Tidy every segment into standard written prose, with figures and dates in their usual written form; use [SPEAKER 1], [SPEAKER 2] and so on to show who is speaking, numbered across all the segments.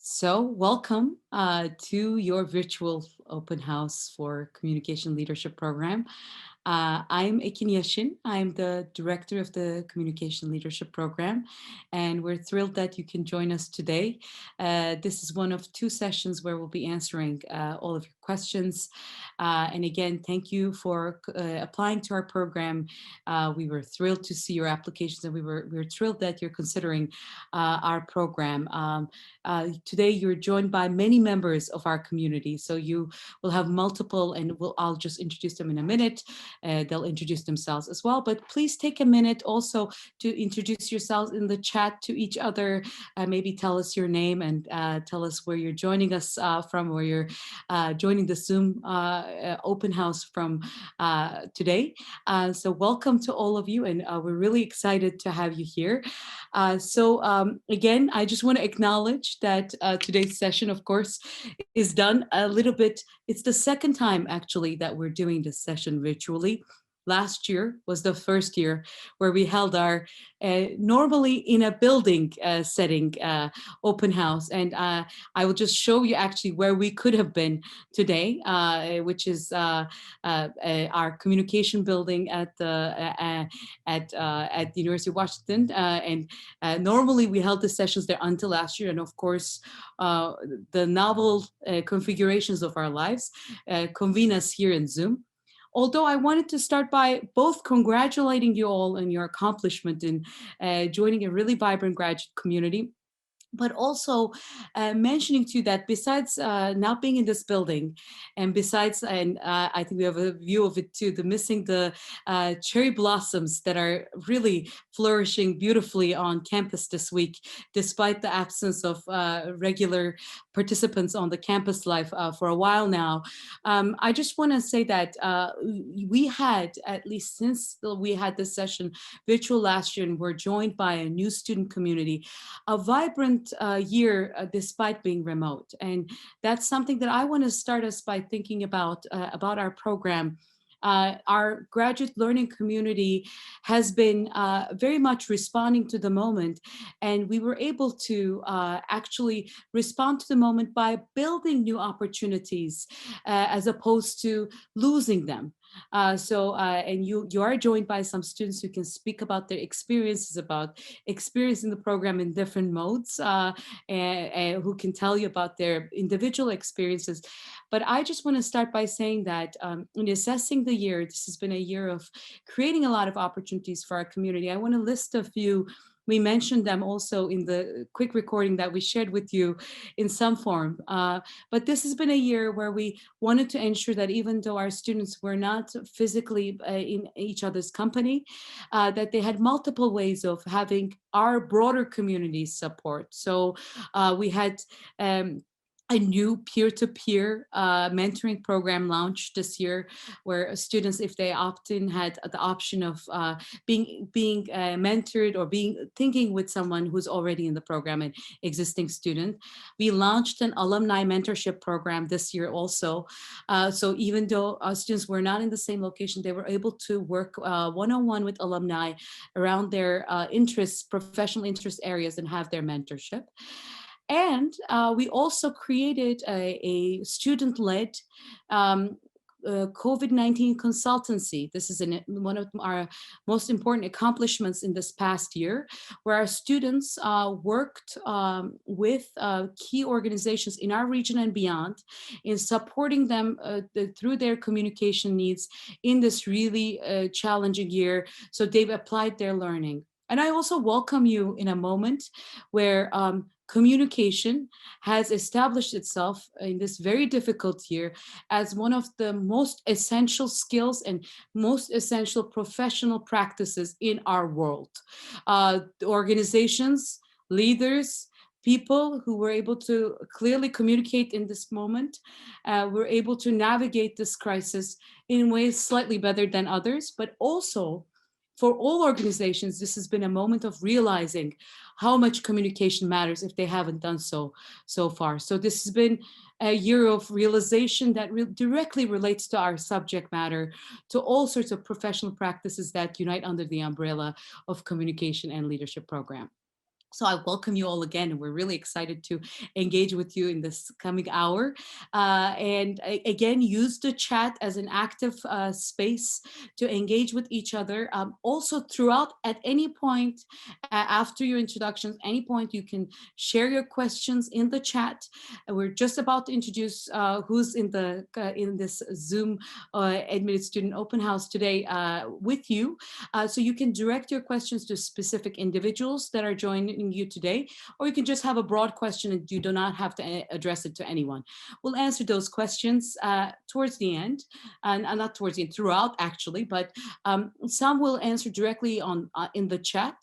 [SPEAKER 1] So, welcome to your virtual open house for Communication Leadership Program. I'm Ekin Yashin. I'm the director of the Communication Leadership Program, and we're thrilled that you can join us today. This is one of two sessions where we'll be answering all of your questions. And again, thank you for applying to our program. We were thrilled to see your applications, and we were thrilled that you're considering our program. Today, you're joined by many members of our community, so you will have multiple, and I'll just introduce them in a minute. They'll introduce themselves as well, but please take a minute also to introduce yourselves in the chat to each other. Maybe tell us your name and tell us where you're joining us from, where you're joining the Zoom open house from today. So welcome to all of you, and we're really excited to have you here. Again, I just want to acknowledge that today's session, of course, is done a little bit. It's the second time actually that we're doing this session virtually. Last year was the first year where we held our normally in a building setting open house. And I will just show you actually where we could have been today, which is our communication building at the University of Washington. And normally we held the sessions there until last year. And of course, the novel configurations of our lives convene us here in Zoom. Although I wanted to start by both congratulating you all on your accomplishment in joining a really vibrant graduate community, but also mentioning to you that besides not being in this building, and besides, and I think we have a view of it too, missing the cherry blossoms that are really flourishing beautifully on campus this week, despite the absence of regular participants on the campus life for a while now. I just want to say that we had, at least since we had this session virtual last year, and we're joined by a new student community, a vibrant year despite being remote. And that's something that I want to start us by thinking about our program. Our graduate learning community has been very much responding to the moment, and we were able to actually respond to the moment by building new opportunities as opposed to losing them. And you are joined by some students who can speak about their experiences, about experiencing the program in different modes, and who can tell you about their individual experiences. But I just want to start by saying that in assessing the year, this has been a year of creating a lot of opportunities for our community. I want to list a few. We mentioned them also in the quick recording that we shared with you in some form. But this has been a year where we wanted to ensure that even though our students were not physically in each other's company, that they had multiple ways of having our broader community support. So we had a new peer-to-peer mentoring program launched this year, where students, if they opt in, had the option of being mentored or thinking with someone who's already in the program, an existing student. We launched an alumni mentorship program this year also. So even though our students were not in the same location, they were able to work one-on-one with alumni around their interests, professional interest areas, and have their mentorship. And we also created a student-led COVID-19 consultancy. This is one of our most important accomplishments in this past year, where our students worked with key organizations in our region and beyond in supporting them through their communication needs in this really challenging year. So they've applied their learning. And I also welcome you in a moment where communication has established itself in this very difficult year as one of the most essential skills and most essential professional practices in our world. The organizations, leaders, people who were able to clearly communicate in this moment were able to navigate this crisis in ways slightly better than others, but also for all organizations, this has been a moment of realizing how much communication matters if they haven't done so far. So this has been a year of realization that directly relates to our subject matter, to all sorts of professional practices that unite under the umbrella of communication and leadership program. So I welcome you all again, and we're really excited to engage with you in this coming hour. Again, use the chat as an active space to engage with each other. Also, throughout, at any point after your introductions, any point you can share your questions in the chat. We're just about to introduce who's in this Zoom admitted student open house today with you. So you can direct your questions to specific individuals that are joining you today, or you can just have a broad question and you do not have to address it to anyone. We'll answer those questions towards the end, and not towards the end, throughout actually, but some will answer directly on in the chat,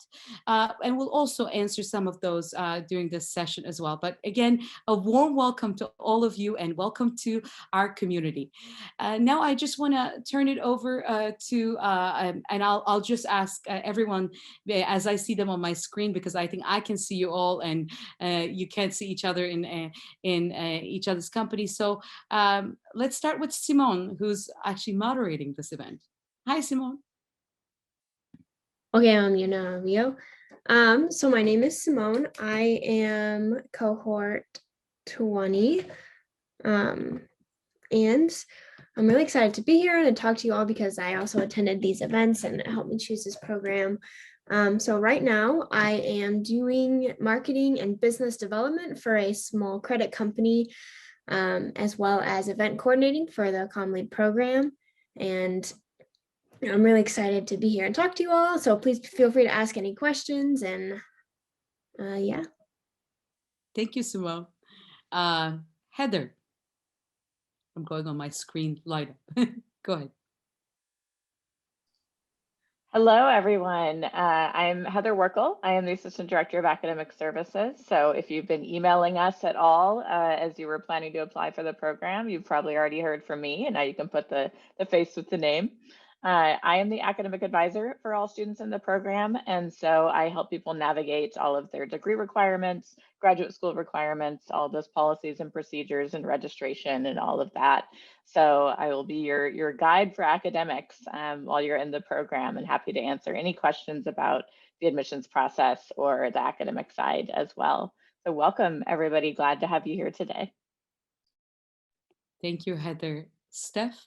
[SPEAKER 1] and we'll also answer some of those during this session as well. But again, a warm welcome to all of you, and welcome to our community. Now I just want to turn it over to, and I'll just ask everyone as I see them on my screen, because I think I can see you all and you can't see each other in each other's company. So let's start with Simone, who's actually moderating this event. Hi, Simone.
[SPEAKER 2] Okay, Rio. So my name is Simone. I am cohort 20. And I'm really excited to be here and to talk to you all because I also attended these events and it helped me choose this program. So right now I am doing marketing and business development for a small credit company, as well as event coordinating for the CommLead program. And I'm really excited to be here and talk to you all. So please feel free to ask any questions, and yeah.
[SPEAKER 1] Thank you, Simone. Heather. I'm going on my screen light up. Go ahead.
[SPEAKER 3] Hello, everyone. I'm Heather Werkel. I am the Assistant Director of Academic Services. So if you've been emailing us at all as you were planning to apply for the program, you've probably already heard from me, and now you can put the face with the name. I am the academic advisor for all students in the program, and so I help people navigate all of their degree requirements, graduate school requirements, all those policies and procedures and registration and all of that. So I will be your guide for academics while you're in the program, and happy to answer any questions about the admissions process or the academic side as well. So welcome, everybody. Glad to have you here today.
[SPEAKER 1] Thank you, Heather. Steph?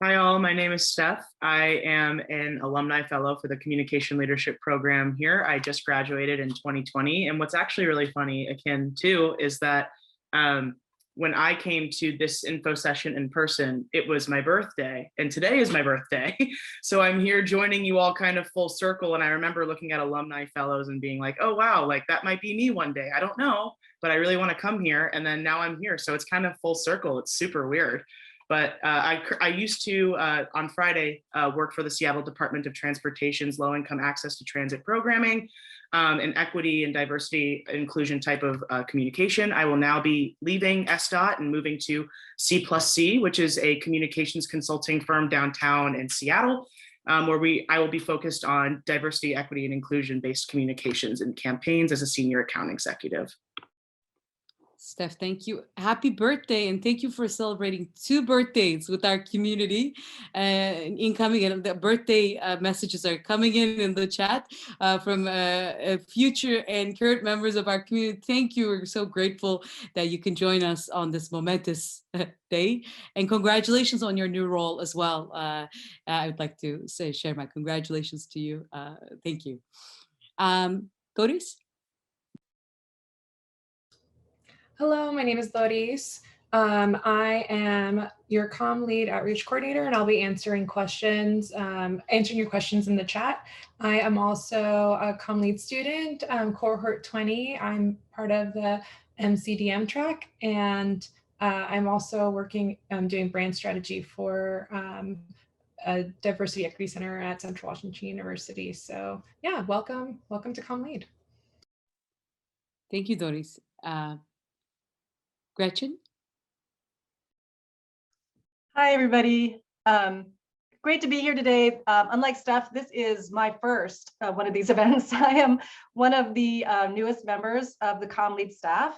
[SPEAKER 4] Hi all, my name is Steph. I am an alumni fellow for the Communication Leadership Program here. I just graduated in 2020. And what's actually really funny, akin to, is that when I came to this info session in person, it was my birthday, and today is my birthday. So I'm here joining you all kind of full circle. And I remember looking at alumni fellows and being like, oh, wow, like that might be me one day. I don't know, but I really want to come here. And then now I'm here. So it's kind of full circle. It's super weird. But I used to, on Friday, work for the Seattle Department of Transportation's low-income access to transit programming, and equity and diversity inclusion type of communication. I will now be leaving SDOT and moving to C+C, which is a communications consulting firm downtown in Seattle, where I will be focused on diversity, equity, and inclusion-based communications and campaigns as a senior account executive.
[SPEAKER 1] Steph, thank you. Happy birthday, and thank you for celebrating 2 birthdays with our community. Incoming, and the birthday messages are coming in the chat from future and current members of our community. Thank you. We're so grateful that you can join us on this momentous day, and congratulations on your new role as well. I would like to share my congratulations to you. Thank you. Doris?
[SPEAKER 5] Hello, my name is Laurie. I am your CommLead Outreach Coordinator, and I'll be answering questions, answering your questions in the chat. I am also a CommLead student, cohort 20. I'm part of the MCDM track, and I'm also working, doing brand strategy for a Diversity Equity Center at Central Washington University. So yeah, welcome to CommLead.
[SPEAKER 1] Thank you, Doris. Gretchen?
[SPEAKER 6] Hi, everybody. Great to be here today. Unlike Steph, this is my first one of these events. I am one of the newest members of the CommLead staff.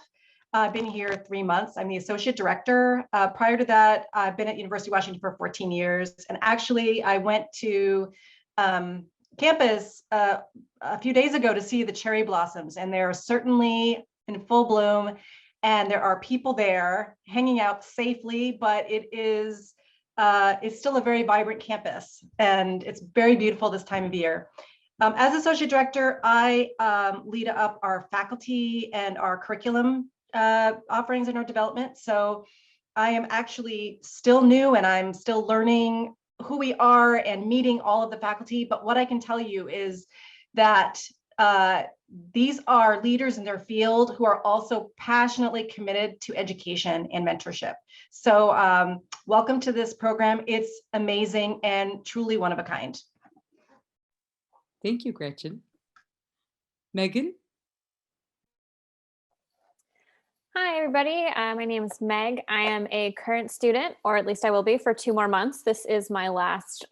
[SPEAKER 6] I've been here 3 months. I'm the associate director. Prior to that, I've been at University of Washington for 14 years. And actually, I went to campus a few days ago to see the cherry blossoms, and they're certainly in full bloom, and there are people there hanging out safely, but it's still a very vibrant campus, and it's very beautiful this time of year. As Associate Director, I lead up our faculty and our curriculum offerings in our development. So I am actually still new, and I'm still learning who we are and meeting all of the faculty. But what I can tell you is that these are leaders in their field who are also passionately committed to education and mentorship. So welcome to this program. It's amazing and truly one of a kind.
[SPEAKER 1] Thank you, Gretchen. Megan?
[SPEAKER 7] Hi, everybody. My name is Meg. I am a current student, or at least I will be for 2 more months. This is my last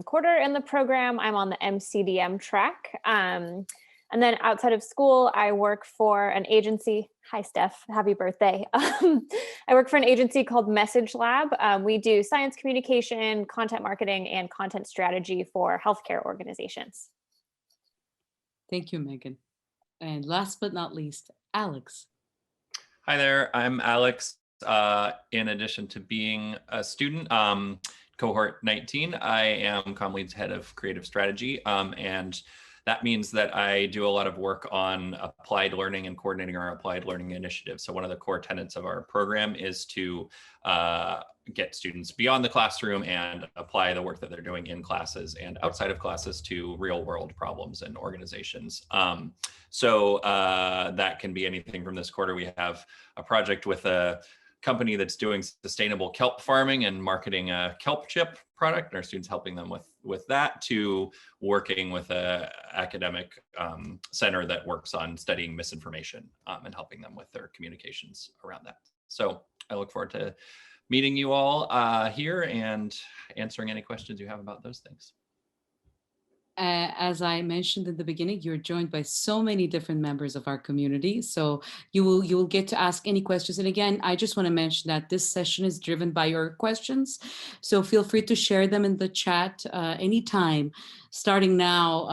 [SPEAKER 7] quarter in the program. I'm on the MCDM track. And then outside of school, I work for an agency. Hi, Steph. Happy birthday. I work for an agency called Message Lab. We do science communication, content marketing, and content strategy for healthcare organizations.
[SPEAKER 1] Thank you, Megan. And last but not least, Alex.
[SPEAKER 8] Hi there, I'm Alex. In addition to being a student, cohort 19, I am CommLead's head of creative strategy. And that means that I do a lot of work on applied learning and coordinating our applied learning initiatives. So one of the core tenets of our program is to get students beyond the classroom and apply the work that they're doing in classes and outside of classes to real world problems and organizations. So that can be anything from this quarter. We have a project with a company that's doing sustainable kelp farming and marketing a kelp chip product, and our students helping them with that, to working with a academic center that works on studying misinformation and helping them with their communications around that. So I look forward to meeting you all here and answering any questions you have about those things.
[SPEAKER 1] As I mentioned in the beginning, you're joined by so many different members of our community. So you will get to ask any questions. And again, I just want to mention that this session is driven by your questions. So feel free to share them in the chat anytime. Starting now,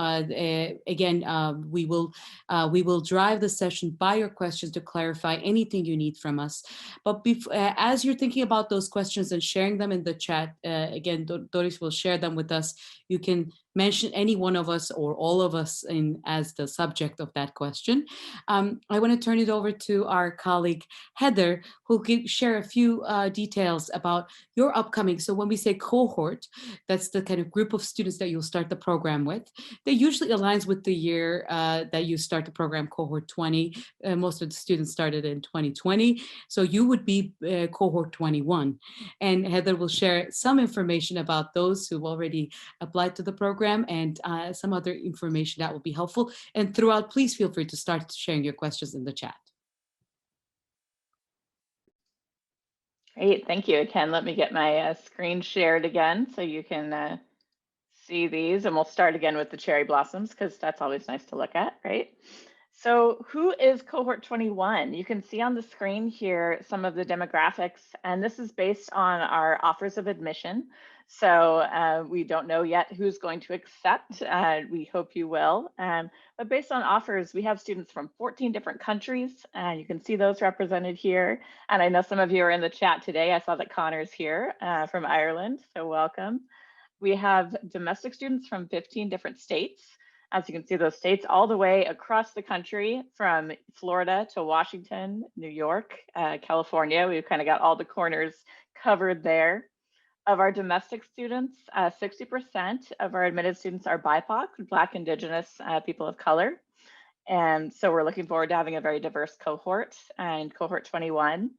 [SPEAKER 1] again, we will drive the session by your questions to clarify anything you need from us. But as you're thinking about those questions and sharing them in the chat, again, Doris will share them with us. You can mention any one of us or all of us as the subject of that question. I want to turn it over to our colleague, Heather, who can share a few details about your upcoming. So when we say cohort, that's the kind of group of students that you'll start the program with. That usually aligns with the year that you start the program, cohort 20. Most of the students started in 2020. So you would be cohort 21. And Heather will share some information about those who've already applied to the program and some other information that will be helpful. And throughout, please feel free to start sharing your questions in the chat.
[SPEAKER 3] Great, thank you, Ken. Let me get my screen shared again so you can see these, and we'll start again with the cherry blossoms because that's always nice to look at, right? So who is cohort 21? You can see on the screen here some of the demographics, and this is based on our offers of admission. So we don't know yet who's going to accept. We hope you will. But based on offers, we have students from 14 different countries. You can see those represented here. And I know some of you are in the chat today. I saw that Connor's here from Ireland, so welcome. We have domestic students from 15 different states. As you can see, those states all the way across the country, from Florida to Washington, New York, California. We've kind of got all the corners covered there. Of our domestic students, 60% of our admitted students are BIPOC, Black, Indigenous, people of color. And so we're looking forward to having a very diverse cohort in cohort 21.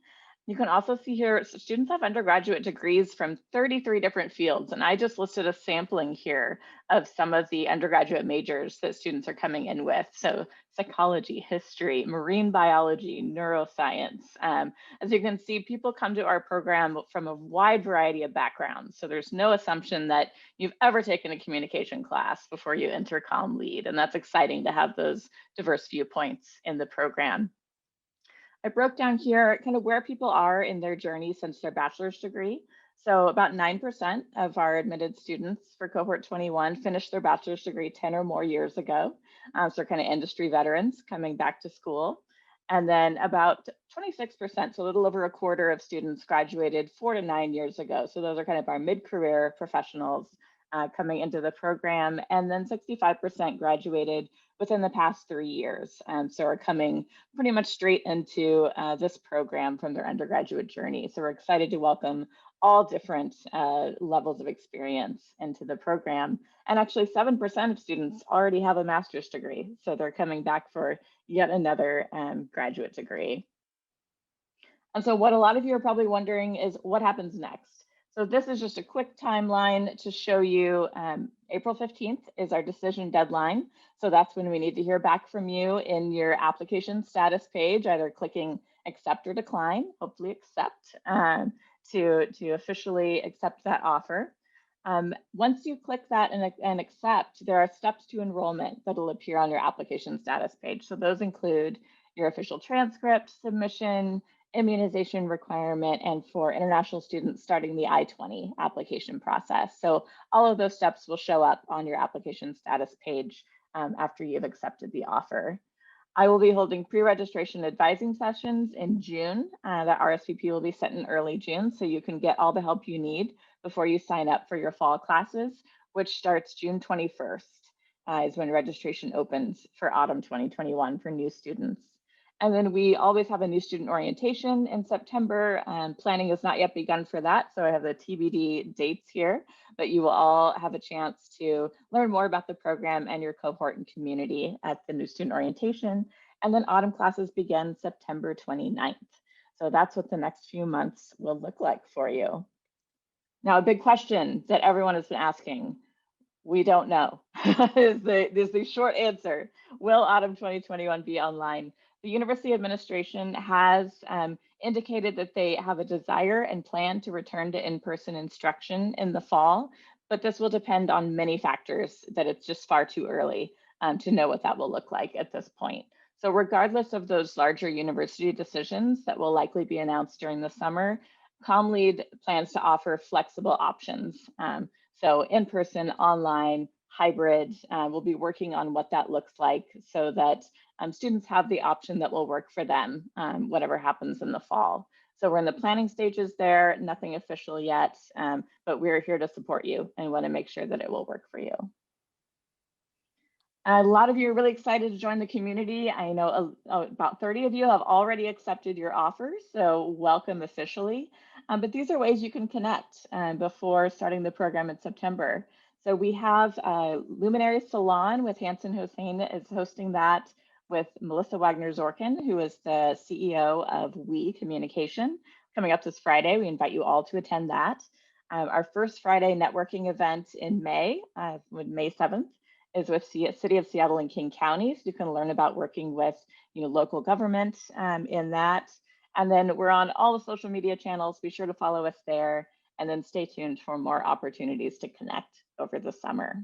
[SPEAKER 3] You can also see here, students have undergraduate degrees from 33 different fields. And I just listed a sampling here of some of the undergraduate majors that students are coming in with. So psychology, history, marine biology, neuroscience. As you can see, people come to our program from a wide variety of backgrounds. So there's no assumption that you've ever taken a communication class before you enter CommLead. And that's exciting to have those diverse viewpoints in the program. I broke down here kind of where people are in their journey since their bachelor's degree. So about 9% of our admitted students for cohort 21 finished their bachelor's degree 10 or more years ago. So kind of industry veterans coming back to school. And then about 26%, so a little over a quarter of students graduated 4 to 9 years ago. So those are kind of our mid-career professionals coming into the program. And then 65% graduated within the past 3 years. So are coming pretty much straight into this program from their undergraduate journey. So we're excited to welcome all different levels of experience into the program. And actually 7% of students already have a master's degree. So they're coming back for yet another graduate degree. And so what a lot of you are probably wondering is what happens next? So this is just a quick timeline to show you April 15th is our decision deadline. So that's when we need to hear back from you in your application status page, either clicking accept or decline, hopefully accept, to officially accept that offer. Once you click that and accept, there are steps to enrollment that'll appear on your application status page. So those include your official transcript, submission, immunization requirement, and for international students starting the I-20 application process. So all of those steps will show up on your application status page after you've accepted the offer. I will be holding pre-registration advising sessions in June. That RSVP will be set in early June, so you can get all the help you need before you sign up for your fall classes, which starts June 21st, is when registration opens for autumn 2021 for new students. And then we always have a new student orientation in September. Planning has not yet begun for that, so I have the TBD dates here, but you will all have a chance to learn more about the program and your cohort and community at the new student orientation. And then autumn classes begin September 29th. So that's what the next few months will look like for you. Now, a big question that everyone has been asking, we don't know, is the short answer. Will autumn 2021 be online? The university administration has indicated that they have a desire and plan to return to in-person instruction in the fall, but this will depend on many factors that it's just far too early to know what that will look like at this point. So regardless of those larger university decisions that will likely be announced during the summer, ComLead plans to offer flexible options. So in-person, online, hybrid, we'll be working on what that looks like so that students have the option that will work for them, whatever happens in the fall. So we're in the planning stages there, nothing official yet, but we're here to support you and want to make sure that it will work for you. A lot of you are really excited to join the community. I know about 30 of you have already accepted your offers, so welcome officially. But these are ways you can connect before starting the program in September. So we have Luminary Salon with Hanson Hossein is hosting that with Melissa Wagner-Zorkin, who is the CEO of We Communication, coming up this Friday. We invite you all to attend that. Our first Friday networking event in May, May 7th, is with City of Seattle and King County. So you can learn about working with local government in that. And then we're on all the social media channels. Be sure to follow us there. And then stay tuned for more opportunities to connect over the summer.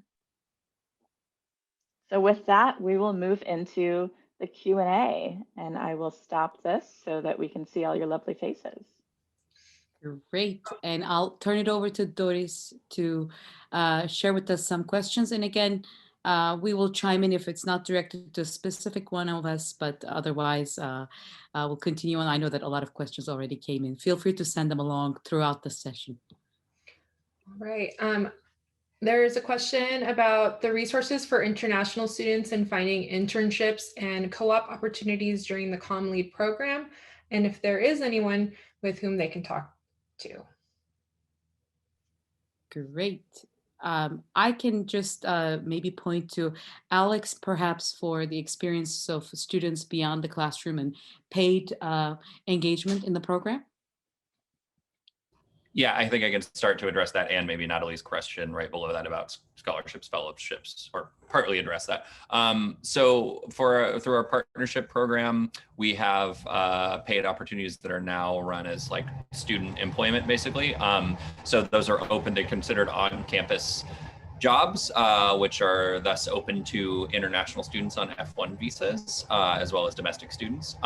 [SPEAKER 3] So with that, we will move into the Q&A, and I will stop this so that we can see all your lovely faces.
[SPEAKER 1] Great. And I'll turn it over to Doris to share with us some questions. And again, we will chime in if it's not directed to a specific one of us, but otherwise we'll continue on. I know that a lot of questions already came in. Feel free to send them along throughout the session.
[SPEAKER 5] All right. There's a question about the resources for international students and finding internships and co-op opportunities during the ComLead program, and if there is anyone with whom they can talk to.
[SPEAKER 1] Great. I can just maybe point to Alex, perhaps, for the experience of students beyond the classroom and paid engagement in the program.
[SPEAKER 8] Yeah, I think I can start to address that, and maybe Natalie's question right below that about scholarships, fellowships, or partly address that. So through our partnership program, we have paid opportunities that are now run as like student employment, basically. So those are open to considered on-campus jobs, which are thus open to international students on F1 visas, as well as domestic students.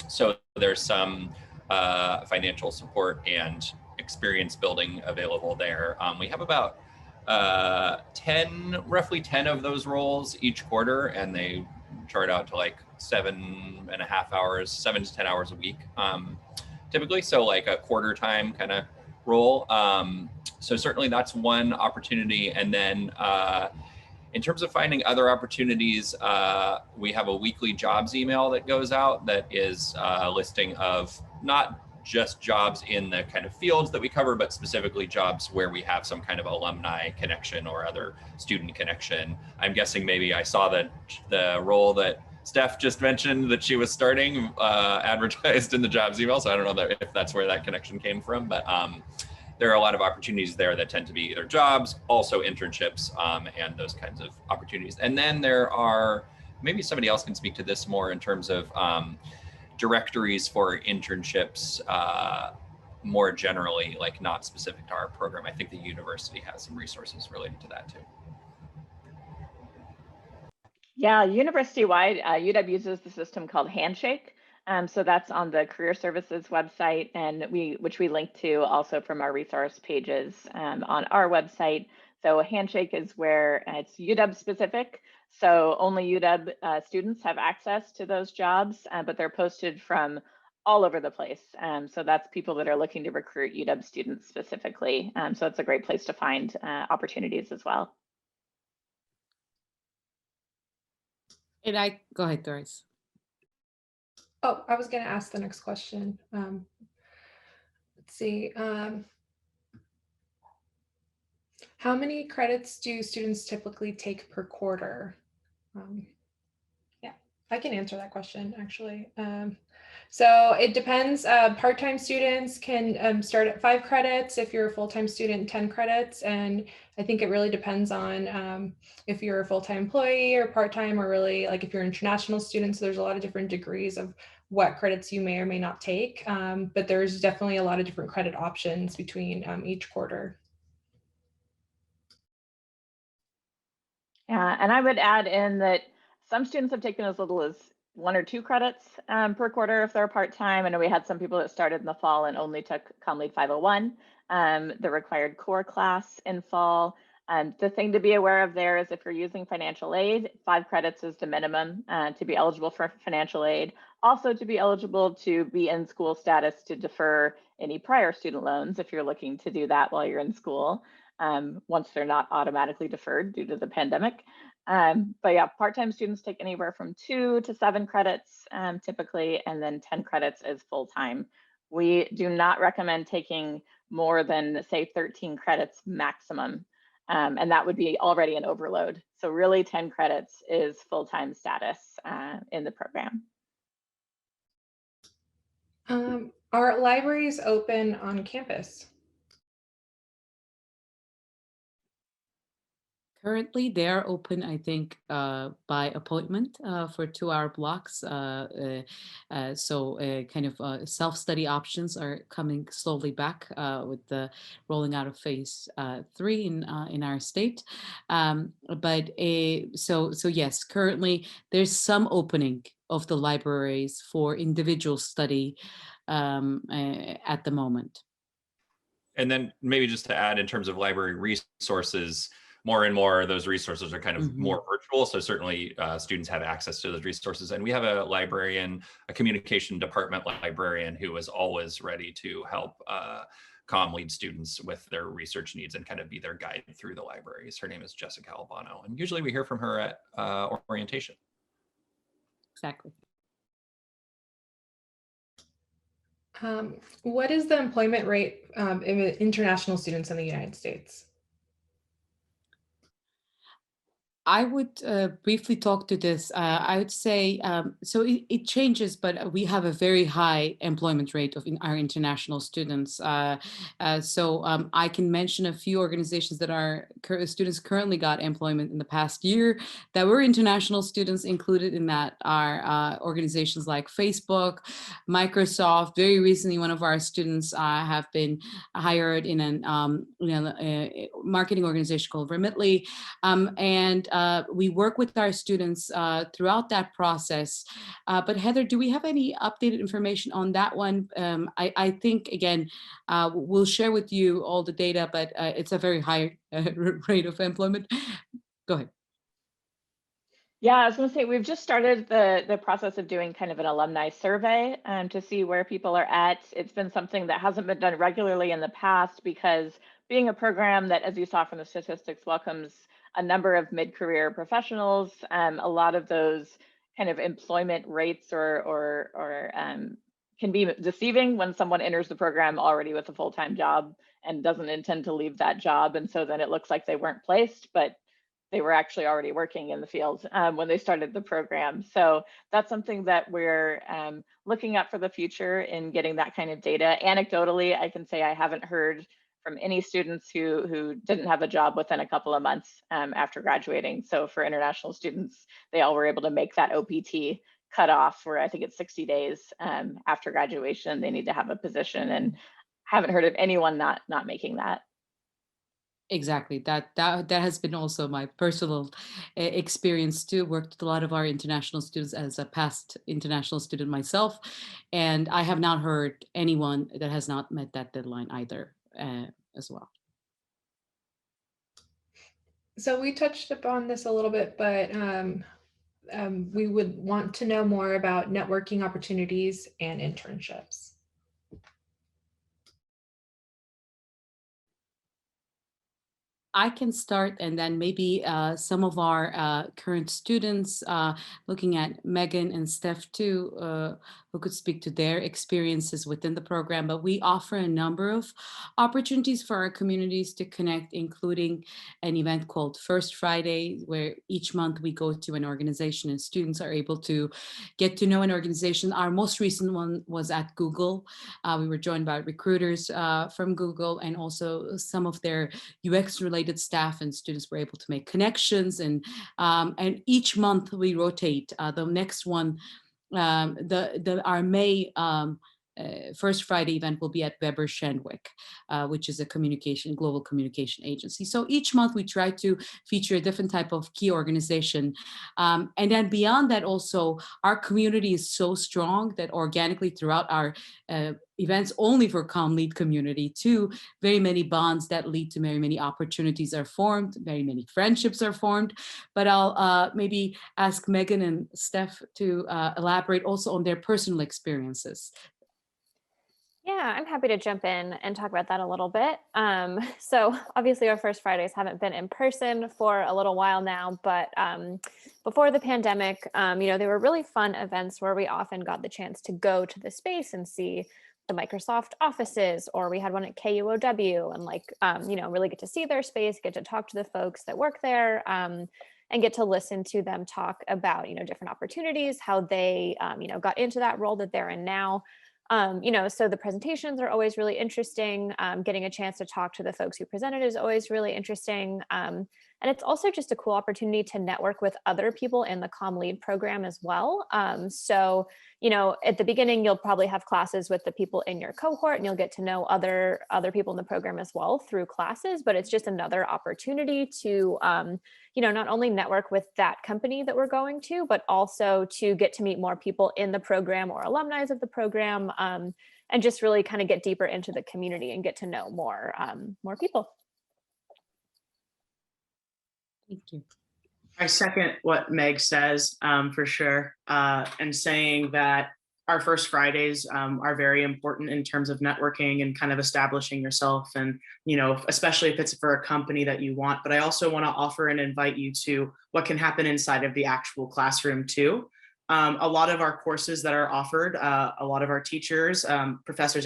[SPEAKER 8] So there's some financial support and experience building available there. We have about roughly 10 of those roles each quarter, and they chart out to like 7.5 hours, 7 to 10 hours a week, typically. So like a quarter time kind of role. So certainly that's one opportunity. And then in terms of finding other opportunities, we have a weekly jobs email that goes out that is a listing of not just jobs in the kind of fields that we cover, but specifically jobs where we have some kind of alumni connection or other student connection. I'm guessing maybe I saw that the role that Steph just mentioned that she was starting advertised in the jobs email. So I don't know if that's where that connection came from, but there are a lot of opportunities there that tend to be either jobs, also internships, and those kinds of opportunities. And then there are, maybe somebody else can speak to this more in terms of directories for internships more generally, like not specific to our program. I think the university has some resources related to that too.
[SPEAKER 3] Yeah, university-wide, UW uses the system called Handshake. So that's on the Career Services website, and which we link to also from our resource pages on our website. So Handshake is where it's UW specific. So only UW students have access to those jobs, but they're posted from all over the place. So that's people that are looking to recruit UW students specifically. So it's a great place to find opportunities as well.
[SPEAKER 1] And go ahead, Doris.
[SPEAKER 5] Oh, I was going to ask the next question. Let's see. How many credits do students typically take per quarter? Yeah, I can answer that question actually. So it depends. Part-time students can start at 5 credits. If you're a full-time student, 10 credits. And I think it really depends on if you're a full-time employee or part-time, or really like if you're an international student. So there's a lot of different degrees of what credits you may or may not take. But there's definitely a lot of different credit options between each quarter.
[SPEAKER 3] Yeah, and I would add in that some students have taken as little as 1 or 2 credits per quarter if they're part-time. I know we had some people that started in the fall and only took CommLead 501, the required core class in fall. The thing to be aware of there is if you're using financial aid, 5 credits is the minimum to be eligible for financial aid. Also to be eligible to be in school status to defer any prior student loans if you're looking to do that while you're in school. Once they're not automatically deferred due to the pandemic. But yeah, part-time students take anywhere from 2 to 7 credits typically, and then 10 credits is full-time. We do not recommend taking more than, say, 13 credits maximum, and that would be already an overload. So really 10 credits is full-time status in the program.
[SPEAKER 5] Are libraries open on campus?
[SPEAKER 1] Currently, they are open, I think, by appointment for 2-hour blocks. So kind of self-study options are coming slowly back with the rolling out of phase 3 in our state. So yes, currently there's some opening of the libraries for individual study at the moment.
[SPEAKER 8] And then maybe just to add in terms of library resources, more and more those resources are kind of more virtual. So certainly students have access to those resources. And we have a librarian, a communication department librarian who is always ready to help CommLead students with their research needs and kind of be their guide through the libraries. Her name is Jessica Albano. And usually we hear from her at orientation.
[SPEAKER 1] Exactly.
[SPEAKER 5] What is the employment rate of international students in the United States?
[SPEAKER 1] I would briefly talk to this. I would say, so it changes, but we have a very high employment rate of our international students. So I can mention a few organizations that our students currently got employment in the past year that were international students. Included in that are organizations like Facebook, Microsoft. Very recently, one of our students have been hired in a marketing organization called Remitly. And we work with our students throughout that process. But Heather, do we have any updated information on that one? I think, again, we'll share with you all the data, but it's a very high rate of employment. Go ahead.
[SPEAKER 3] Yeah, I was going to say, we've just started the process of doing kind of an alumni survey to see where people are at. It's been something that hasn't been done regularly in the past because being a program that, as you saw from the statistics, welcomes a number of mid-career professionals, a lot of those kind of employment rates or can be deceiving when someone enters the program already with a full-time job and doesn't intend to leave that job. And so then it looks like they weren't placed, but they were actually already working in the field when they started the program. So that's something that we're looking at for the future in getting that kind of data. Anecdotally, I can say I haven't heard from any students who didn't have a job within a couple of months after graduating. So for international students, they all were able to make that OPT cutoff where I think it's 60 days after graduation, they need to have a position, and haven't heard of anyone not making that.
[SPEAKER 1] Exactly. That has been also my personal experience too. Worked with a lot of our international students as a past international student myself, and I have not heard anyone that has not met that deadline either as well.
[SPEAKER 5] So we touched upon this a little bit, but we would want to know more about networking opportunities and internships.
[SPEAKER 1] I can start, and then maybe some of our current students, looking at Megan and Steph too, who could speak to their experiences within the program. But we offer a number of opportunities for our communities to connect, including an event called First Friday, where each month we go to an organization and students are able to get to know an organization. Our most recent one was at Google. We were joined by recruiters from Google, and also some of their UX related staff and students were able to make connections, and each month we rotate. The next one, our May First Friday event will be at Weber Shandwick, which is a global communication agency. So each month we try to feature a different type of key organization. And then beyond that, also, our community is so strong that organically throughout our events only for ComLead community too, very many bonds that lead to very many opportunities are formed, very many friendships are formed. But I'll maybe ask Megan and Steph to elaborate also on their personal experiences.
[SPEAKER 7] Yeah, I'm happy to jump in and talk about that a little bit. So obviously our First Fridays haven't been in person for a little while now, but before the pandemic, they were really fun events where we often got the chance to go to the space and see the Microsoft offices, or we had one at KUOW and really get to see their space, get to talk to the folks that work there, and get to listen to them talk about, different opportunities, how they, got into that role that they're in now. So the presentations are always really interesting. Getting a chance to talk to the folks who presented is always really interesting. And it's also just a cool opportunity to network with other people in the ComLead program as well. So at the beginning, you'll probably have classes with the people in your cohort, and you'll get to know other people in the program as well through classes, but it's just another opportunity to, not only network with that company that we're going to, but also to get to meet more people in the program or alumni of the program, and just really kind of get deeper into the community and get to know more people.
[SPEAKER 1] Thank you.
[SPEAKER 4] I second what Meg says for sure, and saying that our First Fridays are very important in terms of networking and kind of establishing yourself, and especially if it's for a company that you want. But I also want to offer and invite you to what can happen inside of the actual classroom too. A lot of our courses that are offered, a lot of our professors,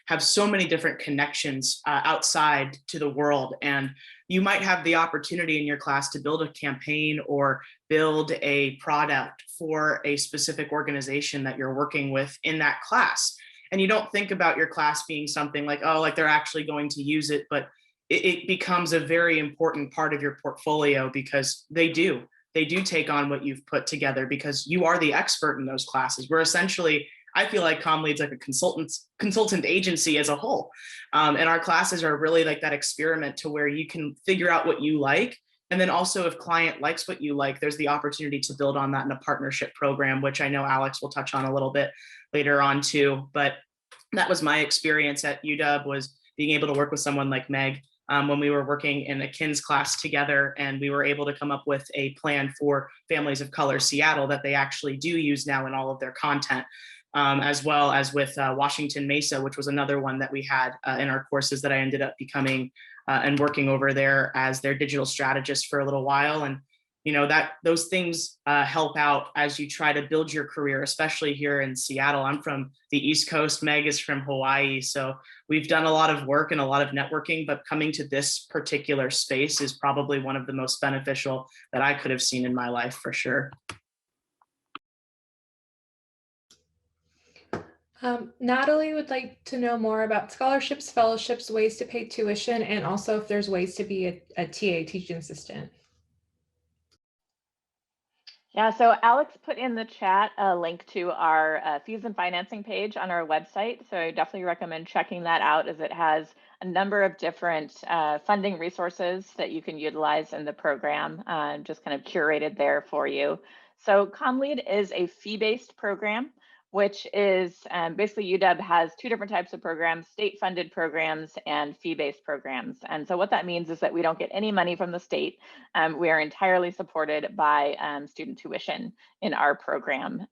[SPEAKER 4] have so many different connections outside to the world. And you might have the opportunity in your class to build a campaign or build a product for a specific organization that you're working with in that class. And you don't think about your class being something like, oh, like they're actually going to use it, but it becomes a very important part of your portfolio, because they do take on what you've put together, because you are the expert in those classes. We're essentially, I feel like ComLead's like a consultant agency as a whole. And our classes are really like that experiment to where you can figure out what you like And then also if client likes what you like, there's the opportunity to build on that in a partnership program, which I know Alex will touch on a little bit later on too. But that was my experience at UW, was being able to work with someone like Meg when we were working in a KINS class together, and we were able to come up with a plan for Families of Color Seattle that they actually do use now in all of their content. As well as with Washington Mesa, which was another one that we had in our courses that I ended up becoming and working over there as their digital strategist for a little while. And you know, that those things help out as you try to build your career, especially here in Seattle. I'm from the East Coast, Meg is from Hawaii. So we've done a lot of work and a lot of networking, but coming to this particular space is probably one of the most beneficial that I could have seen in my life for sure.
[SPEAKER 5] Natalie would like to know more about scholarships, fellowships, ways to pay tuition, and also if there's ways to be a TA, teaching assistant.
[SPEAKER 3] Yeah, so Alex put in the chat a link to our fees and financing page on our website. So I definitely recommend checking that out, as it has a number of different funding resources that you can utilize in the program, just kind of curated there for you. So ComLead is a fee-based program, which is basically UW has two different types of programs: state-funded programs and fee-based programs. And so what that means is that we don't get any money from the state. We are entirely supported by student tuition in our program.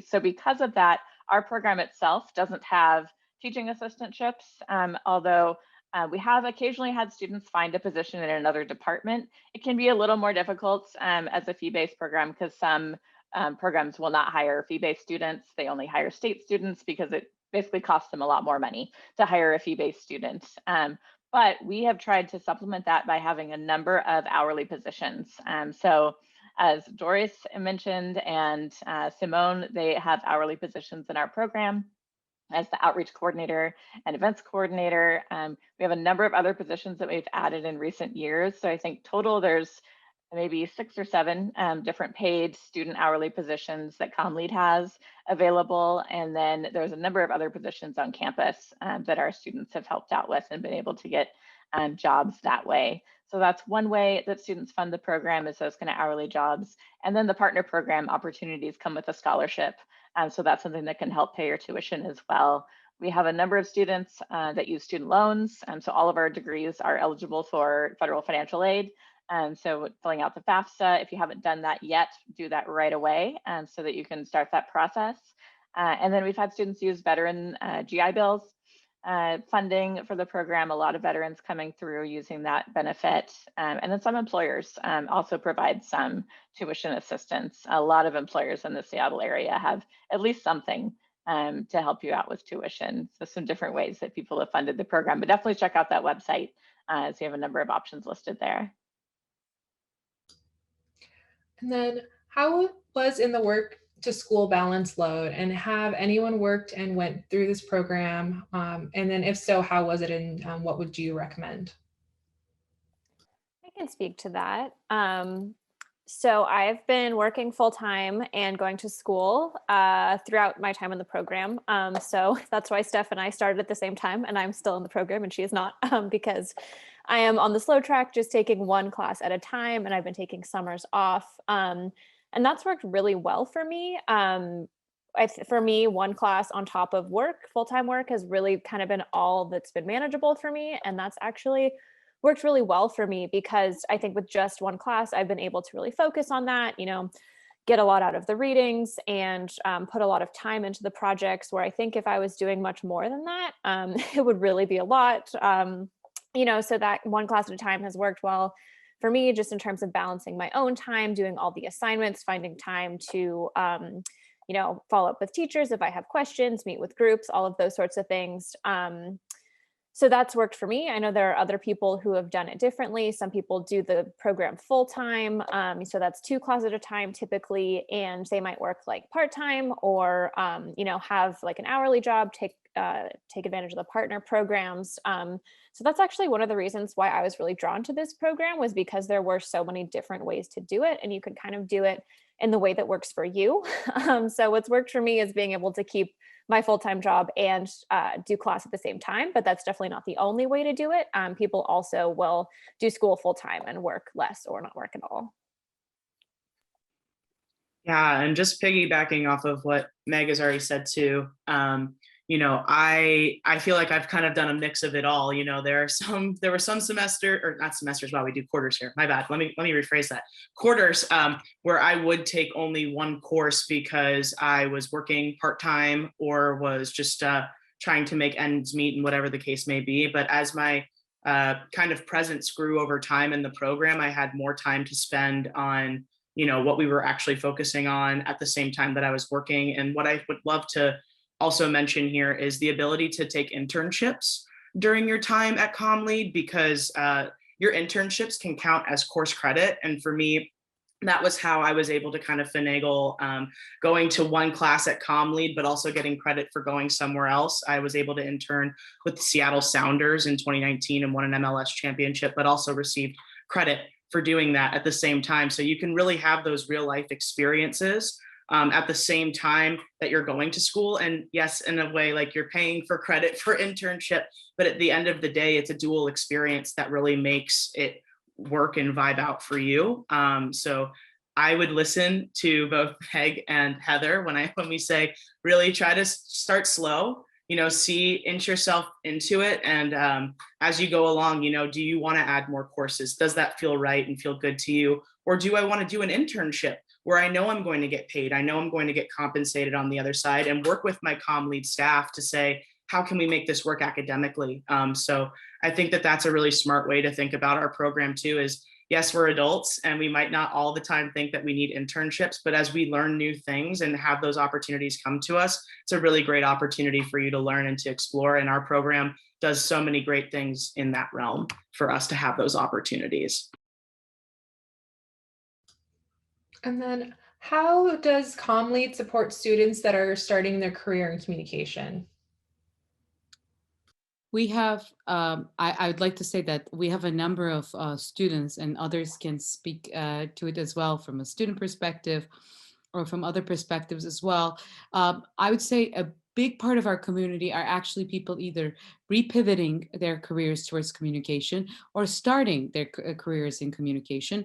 [SPEAKER 3] So because of that, our program itself doesn't have teaching assistantships, although we have occasionally had students find a position in another department. It can be a little more difficult as a fee-based program, because some programs will not hire fee-based students. They only hire state students because it basically costs them a lot more money to hire a fee-based student. But we have tried to supplement that by having a number of hourly positions. So as Doris mentioned and Simone, they have hourly positions in our program as the outreach coordinator and events coordinator. We have a number of other positions that we've added in recent years. So I think total there's maybe 6 or 7 different paid student hourly positions that ComLead has available. And then there's a number of other positions on campus that our students have helped out with and been able to get jobs that way. So that's one way that students fund the program, is those kind of hourly jobs. And then the partner program opportunities come with a scholarship. So that's something that can help pay your tuition as well. We have a number of students that use student loans. So all of our degrees are eligible for federal financial aid. So filling out the FAFSA, if you haven't done that yet, do that right away so that you can start that process. And then we've had students use veteran GI Bills funding for the program. A lot of veterans coming through using that benefit. And then some employers also provide some tuition assistance. A lot of employers in the Seattle area have at least something to help you out with tuition. So some different ways that people have funded the program, but definitely check out that website as we have a number of options listed there.
[SPEAKER 5] And then how was in the work to school balance load, and have anyone worked and went through this program? And then if so, how was it, and what would you recommend?
[SPEAKER 7] I can speak to that. So I've been working full-time and going to school throughout my time in the program. So that's why Steph and I started at the same time, and I'm still in the program and she is not, because I am on the slow track, just taking one class at a time, and I've been taking summers off. And that's worked really well for me. For me, one class on top of work, full-time work, has really kind of been all that's been manageable for me. And that's actually worked really well for me, because I think with just one class, I've been able to really focus on that, get a lot out of the readings and put a lot of time into the projects, where I think if I was doing much more than that, it would really be a lot. So that one class at a time has worked well for me, just in terms of balancing my own time, doing all the assignments, finding time to, follow up with teachers if I have questions, meet with groups, all of those sorts of things. So that's worked for me. I know there are other people who have done it differently. Some people do the program full time. So that's 2 classes at a time typically, and they might work like part-time or, have like an hourly job, take advantage of the partner programs. So that's actually one of the reasons why I was really drawn to this program, was because there were so many different ways to do it, and you could kind of do it in the way that works for you. So what's worked for me is being able to keep my full-time job and do class at the same time, but that's definitely not the only way to do it. People also will do school full-time and work less or not work at all.
[SPEAKER 4] Yeah, and just piggybacking off of what Meg has already said too, I feel like I've kind of done a mix of it all. There were some semester, or not semesters, wow, we do quarters here. My bad. Let me rephrase that. Quarters, where I would take only one course because I was working part-time or was just trying to make ends meet and whatever the case may be. But as my kind of presence grew over time in the program, I had more time to spend on what we were actually focusing on at the same time that I was working. And what I would love to also mention here is the ability to take internships during your time at CommLead, because your internships can count as course credit. And for me, that was how I was able to kind of finagle going to one class at CommLead, but also getting credit for going somewhere else. I was able to intern with the Seattle Sounders in 2019 and won an MLS championship, but also received credit for doing that at the same time. So you can really have those real life experiences at the same time that you're going to school. And yes, in a way, like you're paying for credit for internship, but at the end of the day, it's a dual experience that really makes it work and vibe out for you. So I would listen to both Meg and Heather when we say, really try to start slow, inch yourself into it. And as you go along, do you want to add more courses? Does that feel right and feel good to you? Or do I want to do an internship where I know I'm going to get paid? I know I'm going to get compensated on the other side, and work with my CommLead staff to say, how can we make this work academically? So I think that that's a really smart way to think about our program too, is yes, we're adults and we might not all the time think that we need internships, but as we learn new things and have those opportunities come to us, it's a really great opportunity for you to learn and to explore. And our program does so many great things in that realm for us to have those opportunities.
[SPEAKER 5] And then how does CommLead support students that are starting their career in communication?
[SPEAKER 1] We have, I would like to say that we have a number of students, and others can speak to it as well from a student perspective or from other perspectives as well. I would say a big part of our community are actually people either repivoting their careers towards communication or starting their careers in communication.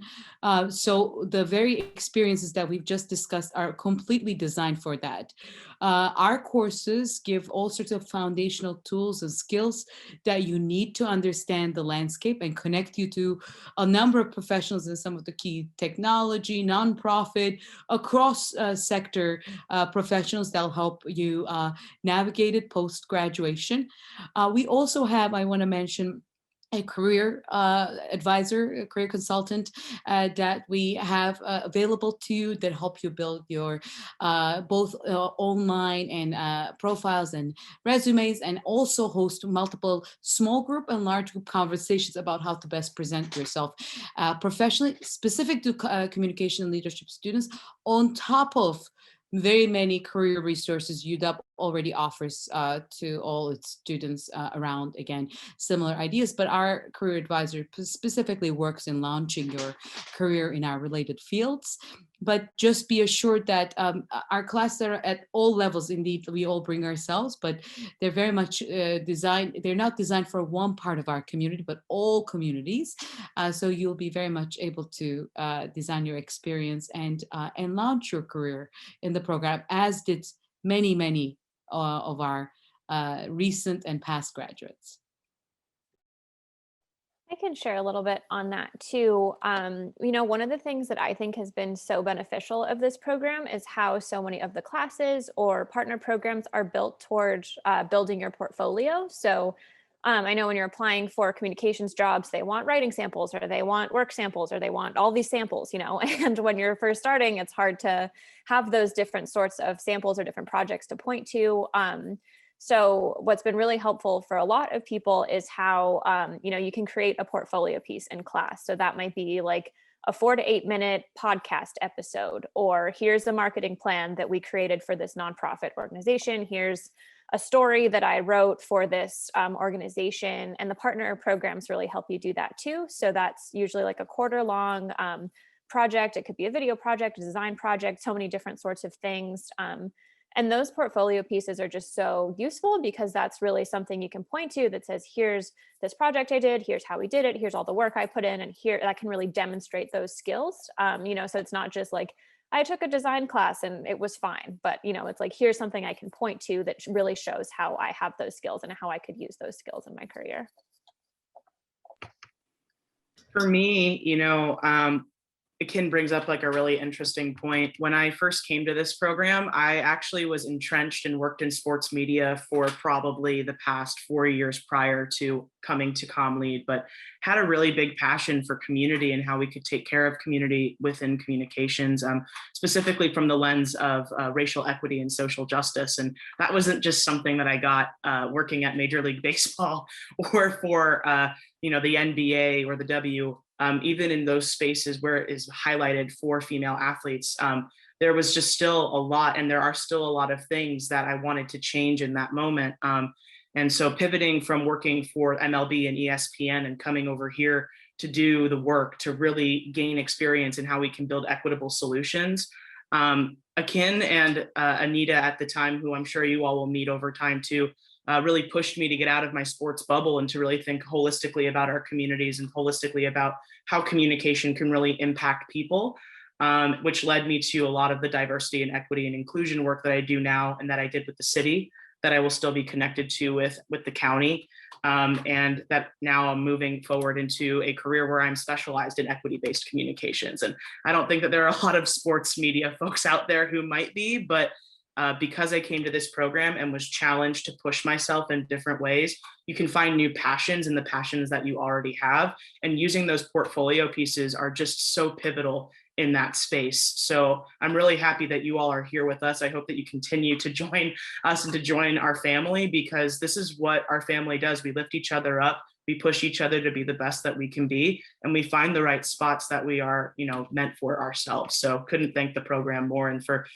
[SPEAKER 1] So the very experiences that we've just discussed are completely designed for that. Our courses give all sorts of foundational tools and skills that you need to understand the landscape and connect you to a number of professionals in some of the key technology, nonprofit, across sector professionals that'll help you navigate it post-graduation. We also have, I want to mention, a career advisor, a career consultant that we have available to you that help you build your both online and profiles and resumes, and also host multiple small group and large group conversations about how to best present yourself professionally, specific to communication and leadership students, on top of very many career resources UW already offers to all its students around, again, similar ideas. But our career advisor specifically works in launching your career in our related fields. But just be assured that our classes are at all levels. Indeed, we all bring ourselves, but they're very much designed. They're not designed for one part of our community, but all communities. So you'll be very much able to design your experience and launch your career in the program, as did many of our recent and past graduates.
[SPEAKER 7] I can share a little bit on that too. One of the things that I think has been so beneficial of this program is how so many of the classes or partner programs are built towards building your portfolio. So I know when you're applying for communications jobs, they want writing samples, or they want work samples, or they want all these samples, and when you're first starting, it's hard to have those different sorts of samples or different projects to point to. So what's been really helpful for a lot of people is how, you can create a portfolio piece in class. So that might be like a 4 to 8 minute podcast episode, or here's a marketing plan that we created for this nonprofit organization. Here's a story that I wrote for this organization, and the partner programs really help you do that too. So that's usually like a quarter long project, it could be a video project, a design project, so many different sorts of things. And those portfolio pieces are just so useful because that's really something you can point to that says, here's this project I did, here's how we did it, here's all the work I put in, and here that can really demonstrate those skills. So it's not just like, I took a design class and it was fine, but it's like, here's something I can point to that really shows how I have those skills and how I could use those skills in my career.
[SPEAKER 4] For me, Akin brings up like a really interesting point. When I first came to this program, I actually was entrenched and worked in sports media for probably the past 4 years prior to coming to CommLead, but had a really big passion for community and how we could take care of community within communications, specifically from the lens of racial equity and social justice. And that wasn't just something that I got working at Major League Baseball or for the NBA or the W. Even in those spaces where it is highlighted for female athletes, there was just still a lot, and there are still a lot of things that I wanted to change in that moment. And so pivoting from working for MLB and ESPN and coming over here to do the work to really gain experience in how we can build equitable solutions. Akin and Anita at the time, who I'm sure you all will meet over time too, really pushed me to get out of my sports bubble and to really think holistically about our communities and holistically about how communication can really impact people, which led me to a lot of the diversity and equity and inclusion work that I do now and that I did with the city, that I will still be connected to with the county, and that now I'm moving forward into a career where I'm specialized in equity-based communications. And I don't think that there are a lot of sports media folks out there who might be, but because I came to this program and was challenged to push myself in different ways, you can find new passions in the passions that you already have. And using those portfolio pieces are just so pivotal in that space. So I'm really happy that you all are here with us. I hope that you continue to join us and to join our family, because this is what our family does. We lift each other up. We push each other to be the best that we can be, and we find the right spots that we are, meant for ourselves. So couldn't thank the program more, and for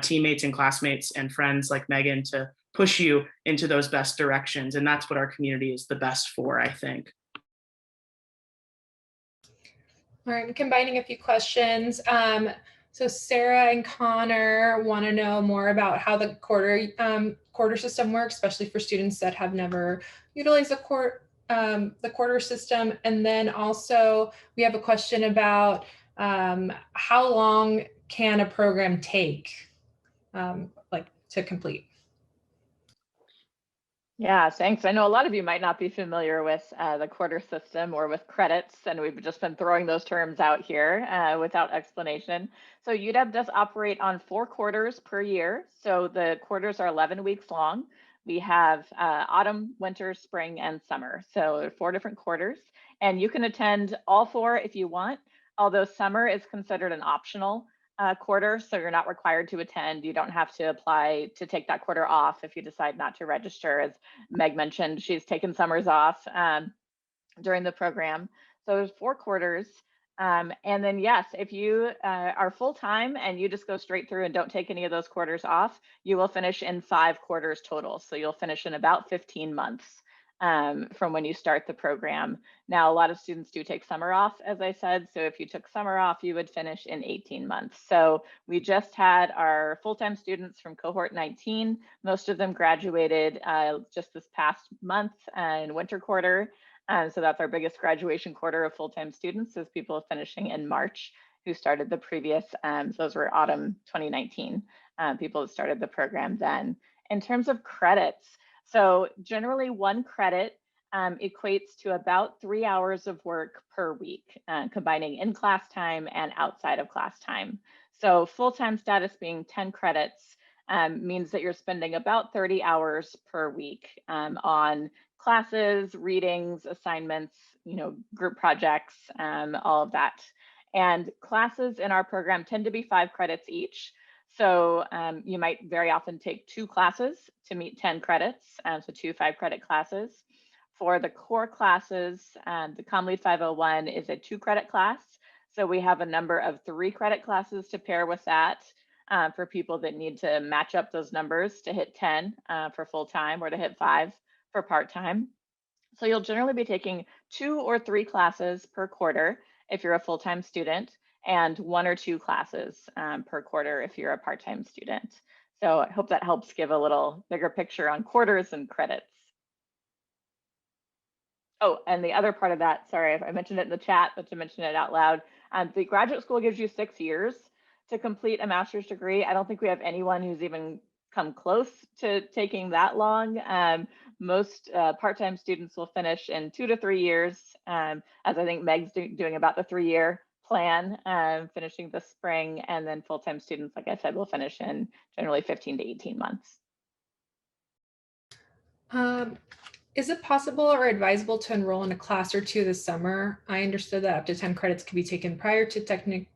[SPEAKER 4] teammates and classmates and friends like Megan to push you into those best directions. And that's what our community is the best for, I think.
[SPEAKER 5] All right, I'm combining a few questions. So Sarah and Connor want to know more about how the quarter system works, especially for students that have never utilized the quarter system. And then also we have a question about how long can a program take to complete?
[SPEAKER 3] Yeah, thanks. I know a lot of you might not be familiar with the quarter system or with credits, and we've just been throwing those terms out here without explanation. So UW does operate on 4 quarters per year. So the quarters are 11 weeks long. We have autumn, winter, spring, and summer. So 4 different quarters, and you can attend all 4 if you want, although summer is considered an optional quarter, so you're not required to attend. You don't have to apply to take that quarter off if you decide not to register. As Meg mentioned, she's taken summers off during the program. So there's 4 quarters. And then yes, if you are full-time and you just go straight through and don't take any of those quarters off, you will finish in 5 quarters total. So you'll finish in about 15 months from when you start the program. Now, a lot of students do take summer off, as I said. So if you took summer off, you would finish in 18 months. So we just had our full-time students from cohort 19. Most of them graduated just this past month in winter quarter. So that's our biggest graduation quarter of full-time students, is people finishing in March who started the previous, so those were autumn 2019, people that started the program then. In terms of credits, so generally 1 credit equates to about 3 hours of work per week, combining in-class time and outside of class time. So full-time status being 10 credits means that you're spending about 30 hours per week on classes, readings, assignments, group projects, all of that. And classes in our program tend to be 5 credits each. So you might very often take 2 classes to meet 10 credits, so 2 5-credit classes. For the core classes, the CommLead 501 is a 2-credit class. So we have a number of 3-credit classes to pair with that for people that need to match up those numbers to hit 10 for full-time or to hit 5 for part-time. So you'll generally be taking 2 or 3 classes per quarter if you're a full-time student. and 1 or 2 classes per quarter if you're a part-time student. So I hope that helps give a little bigger picture on quarters and credits. Oh, and the other part of that, sorry if I mentioned it in the chat, but to mention it out loud, the graduate school gives you 6 years to complete a master's degree. I don't think we have anyone who's even come close to taking that long. Most part-time students will finish in 2 to 3 years, as I think Meg's doing about the 3-year plan, finishing this spring, and then full-time students, like I said, will finish in generally 15 to 18 months.
[SPEAKER 5] Is it possible or advisable to enroll in a class or 2 this summer? I understood that up to 10 credits could be taken prior to technically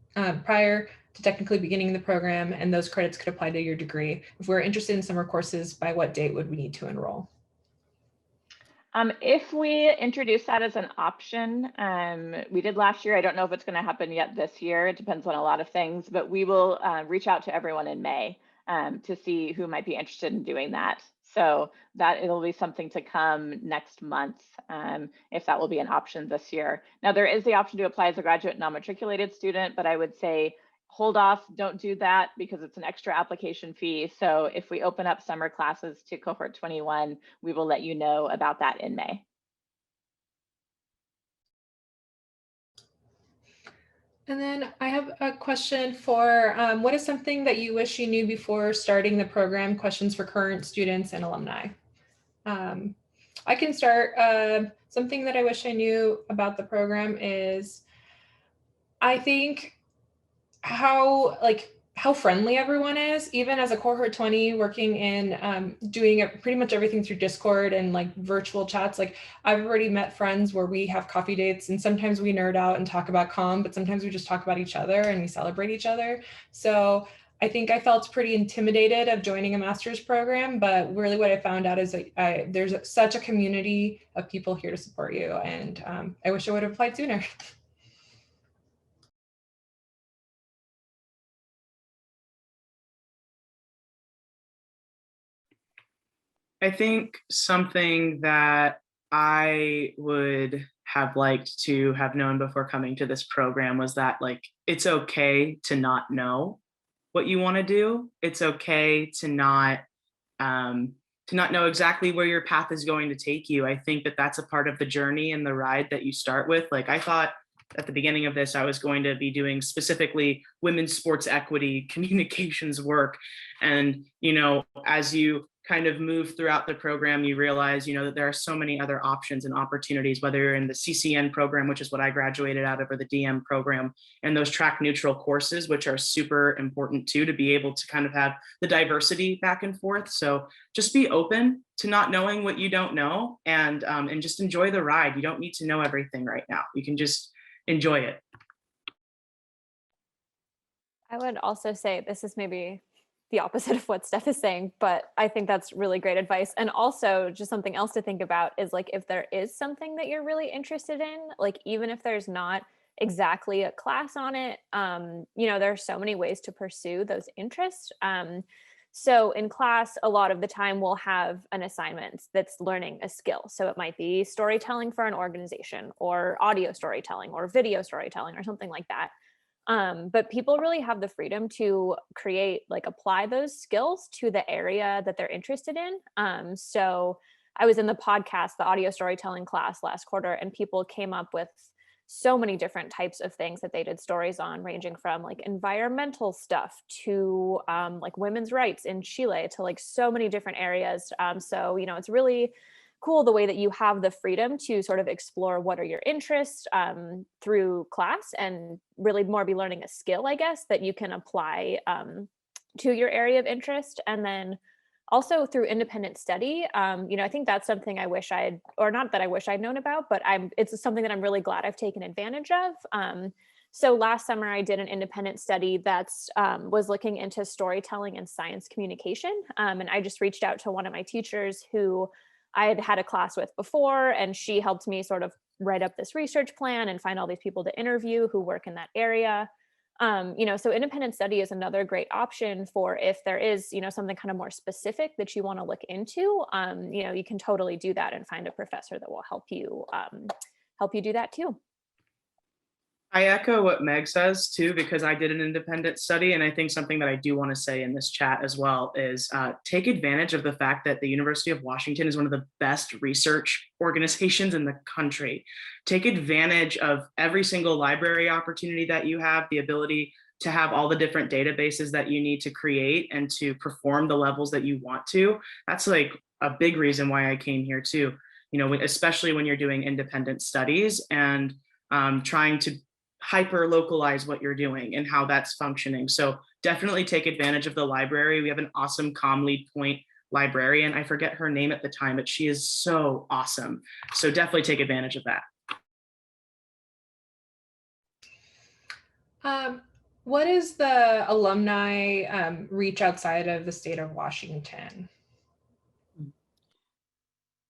[SPEAKER 5] beginning the program, and those credits could apply to your degree. If we're interested in summer courses, by what date would we need to enroll?
[SPEAKER 3] If we introduce that as an option, we did last year. I don't know if it's going to happen yet this year. It depends on a lot of things, but we will reach out to everyone in May to see who might be interested in doing that. So that it'll be something to come next month, if that will be an option this year. Now there is the option to apply as a graduate non-matriculated student, but I would say hold off, don't do that because it's an extra application fee. So if we open up summer classes to cohort 21, we will let you know about that in May.
[SPEAKER 5] And then I have a question for what is something that you wish you knew before starting the program? Questions for current students and alumni. I can start. Something that I wish I knew about the program is, I think, how friendly everyone is, even as a cohort 20 working in doing pretty much everything through Discord and like virtual chats. Like I've already met friends where we have coffee dates and sometimes we nerd out and talk about comm, but sometimes we just talk about each other and we celebrate each other. So I think I felt pretty intimidated of joining a master's program, but really what I found out is that there's such a community of people here to support you, and I wish I would have applied sooner.
[SPEAKER 4] I think something that I would have liked to have known before coming to this program was that, like, it's okay to not know what you want to do. It's okay to not know exactly where your path is going to take you. I think that that's a part of the journey and the ride that you start with. Like I thought at the beginning of this, I was going to be doing specifically women's sports equity communications work. And, as you kind of move throughout the program, you realize, that there are so many other options and opportunities, whether you're in the CCN program, which is what I graduated out of, or the DM program, and those track neutral courses, which are super important too, to be able to kind of have the diversity back and forth. So just be open to not knowing what you don't know, and just enjoy the ride. You don't need to know everything right now. You can just enjoy it.
[SPEAKER 7] I would also say this is maybe the opposite of what Steph is saying, but I think that's really great advice. And also just something else to think about is like, if there is something that you're really interested in, like even if there's not exactly a class on it, there are so many ways to pursue those interests. So in class, a lot of the time we'll have an assignment that's learning a skill. So it might be storytelling for an organization, or audio storytelling, or video storytelling, or something like that. But people really have the freedom to apply those skills to the area that they're interested in. So I was in the audio storytelling class last quarter, and people came up with so many different types of things that they did stories on, ranging from like environmental stuff to like women's rights in Chile, to like so many different areas. So, it's really cool the way that you have the freedom to sort of explore what are your interests through class, and really more be learning a skill, I guess, that you can apply to your area of interest. And then also through independent study, I think that's something I wish I'd known about, but it's something that I'm really glad I've taken advantage of. So last summer I did an independent study that was looking into storytelling and science communication. And I just reached out to one of my teachers who I had a class with before, and she helped me sort of write up this research plan and find all these people to interview who work in that area. So independent study is another great option for if there is, something kind of more specific that you want to look into. You can totally do that and find a professor that will help you do that too.
[SPEAKER 4] I echo what Meg says too, because I did an independent study. And I think something that I do want to say in this chat as well is take advantage of the fact that the University of Washington is one of the best research organizations in the country. Take advantage of every single library opportunity that you have, the ability to have all the different databases that you need to create and to perform the levels that you want to. That's like a big reason why I came here too, you know, especially when you're doing independent studies and trying to hyper localize what you're doing and how that's functioning. So definitely take advantage of the library. We have an awesome ComLead Point librarian. I forget her name at the time, but she is so awesome. So definitely take advantage of that.
[SPEAKER 5] What is the alumni reach outside of the state of Washington?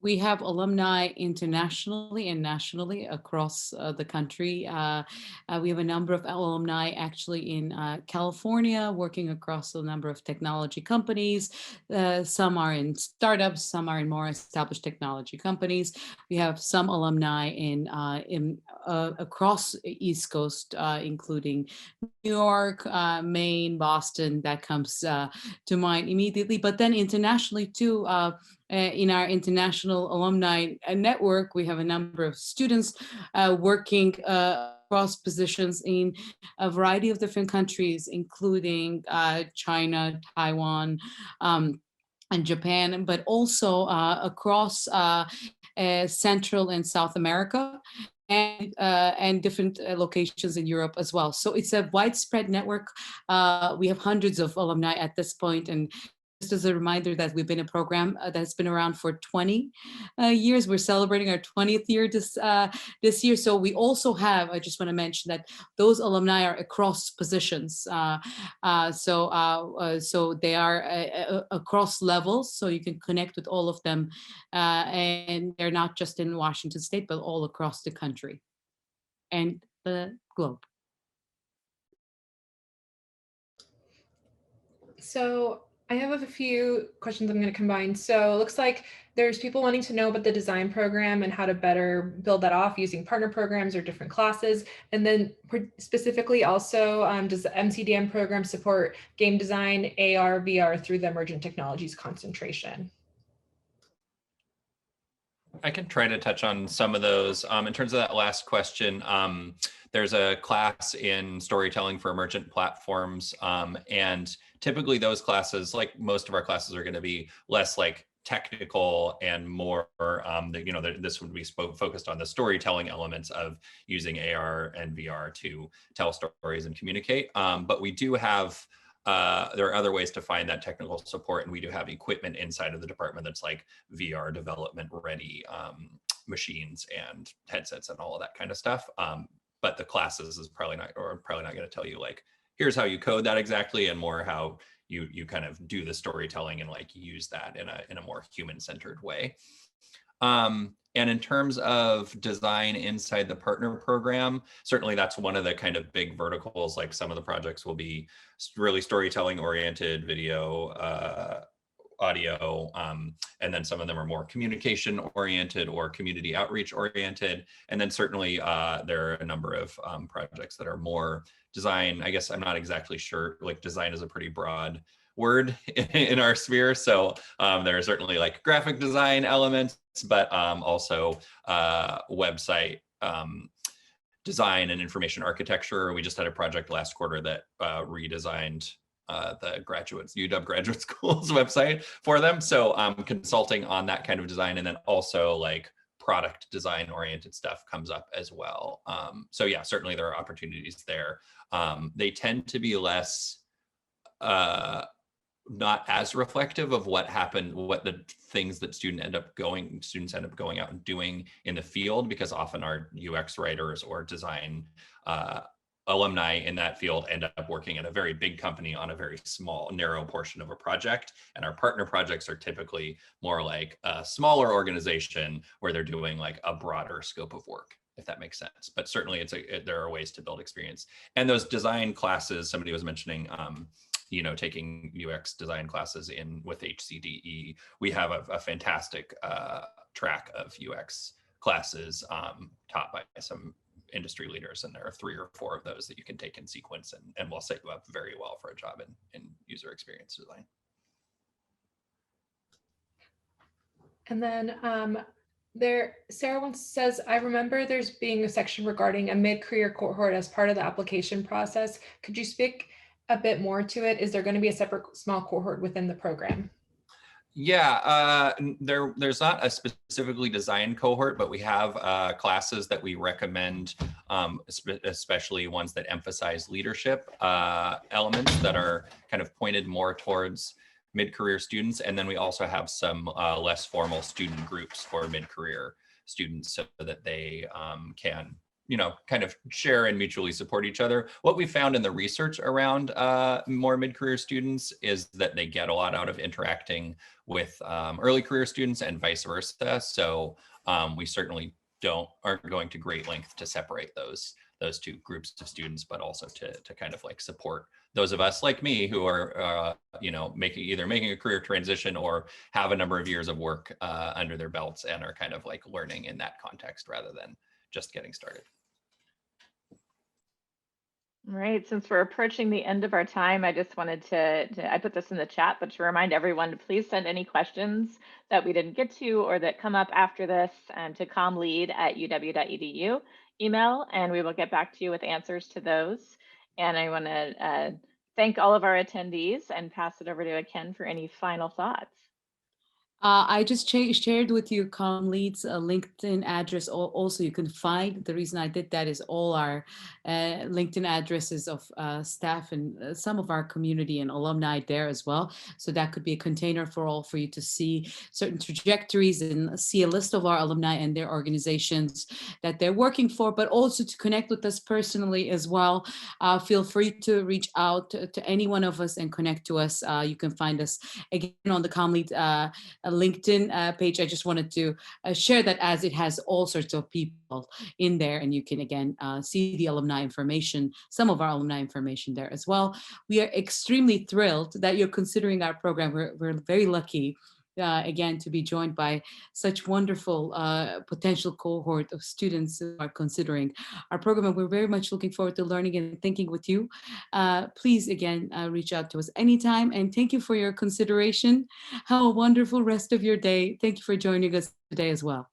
[SPEAKER 1] We have alumni internationally and nationally across the country. We have a number of alumni actually in California, working across a number of technology companies. Some are in startups, some are in more established technology companies. We have some alumni across East Coast, including New York, Maine, Boston. That comes to mind immediately. But then internationally too, in our international alumni network, we have a number of students working across positions in a variety of different countries, including China, Taiwan, and Japan, but also across Central and South America. And different locations in Europe as well. So it's a widespread network. We have hundreds of alumni at this point, and just as a reminder that we've been a program that's been around for 20 years. We're celebrating our 20th year this year. So we also have, I just want to mention that those alumni are across positions. So they are across levels, so you can connect with all of them. And they're not just in Washington State, but all across the country and the globe.
[SPEAKER 5] So I have a few questions I'm going to combine. So it looks like there's people wanting to know about the design program and how to better build that off using partner programs or different classes. And then specifically also, does the MCDM program support game design, AR, VR through the emergent technologies concentration?
[SPEAKER 8] I can try to touch on some of those. In terms of that last question, there's a class in storytelling for emergent platforms. And typically those classes, like most of our classes, are going to be less like technical and more, this would be focused on the storytelling elements of using AR and VR to tell stories and communicate. But we do have there are other ways to find that technical support, and we do have equipment inside of the department that's like VR development ready machines and headsets and all of that kind of stuff. But the classes is probably not going to tell you like, here's how you code that exactly, and more how you kind of do the storytelling and like use that in a more human-centered way. And in terms of design inside the partner program, certainly that's one of the kind of big verticals. Like some of the projects will be really storytelling oriented, video, audio, and then some of them are more communication oriented or community outreach oriented. And then certainly there are a number of projects that are more design. I guess I'm not exactly sure, like design is a pretty broad word in our sphere. So there are certainly like graphic design elements, but also website design and information architecture. We just had a project last quarter that redesigned the UW Graduate School's website for them. So consulting on that kind of design, and then also like product design oriented stuff comes up as well. So yeah, certainly there are opportunities there. They tend to be less not as reflective of what happened, what the things that students end up going out and doing in the field, because often our UX writers or design alumni in that field end up working at a very big company on a very small, narrow portion of a project. And our partner projects are typically more like a smaller organization where they're doing like a broader scope of work, if that makes sense. But certainly there are ways to build experience. And those design classes, somebody was mentioning, taking UX design classes with HCDE. We have a fantastic track of UX classes taught by some industry leaders, and there are 3 or 4 of those that you can take in sequence, and will set you up very well for a job in user experience design.
[SPEAKER 5] And then Sarah once says, I remember there's being a section regarding a mid-career cohort as part of the application process. Could you speak a bit more to it? Is there going to be a separate small cohort within the program?
[SPEAKER 8] Yeah, there's not a specifically designed cohort, but we have classes that we recommend, especially ones that emphasize leadership elements that are kind of pointed more towards mid-career students. And then we also have some less formal student groups for mid-career students so that they can, kind of share and mutually support each other. What we found in the research around more mid-career students is that they get a lot out of interacting with early career students and vice versa. So we certainly aren't going to great length to separate those 2 groups of students, but also to kind of like support those of us like me who are, making a career transition or have a number of years of work under their belts and are kind of like learning in that context rather than just getting started.
[SPEAKER 3] All right, since we're approaching the end of our time, I just wanted I put this in the chat, but to remind everyone to please send any questions that we didn't get to or that come up after this to comlead@uw.edu email, and we will get back to you with answers to those. And I want to thank all of our attendees and pass it over to Ken for any final thoughts.
[SPEAKER 1] I just shared with you ComLead's LinkedIn address. Also, you can find, the reason I did that is all our LinkedIn addresses of staff and some of our community and alumni there as well. So that could be a container for you to see certain trajectories and see a list of our alumni and their organizations that they're working for, but also to connect with us personally as well. Feel free to reach out to any one of us and connect to us. You can find us again on the ComLead LinkedIn page. I just wanted to share that as it has all sorts of people in there, and you can again see the alumni information, some of our alumni information there as well. We are extremely thrilled that you're considering our program. We're very lucky again to be joined by such wonderful potential cohort of students who are considering our program, and we're very much looking forward to learning and thinking with you. Please again reach out to us anytime, and thank you for your consideration. Have a wonderful rest of your day. Thank you for joining us today as well.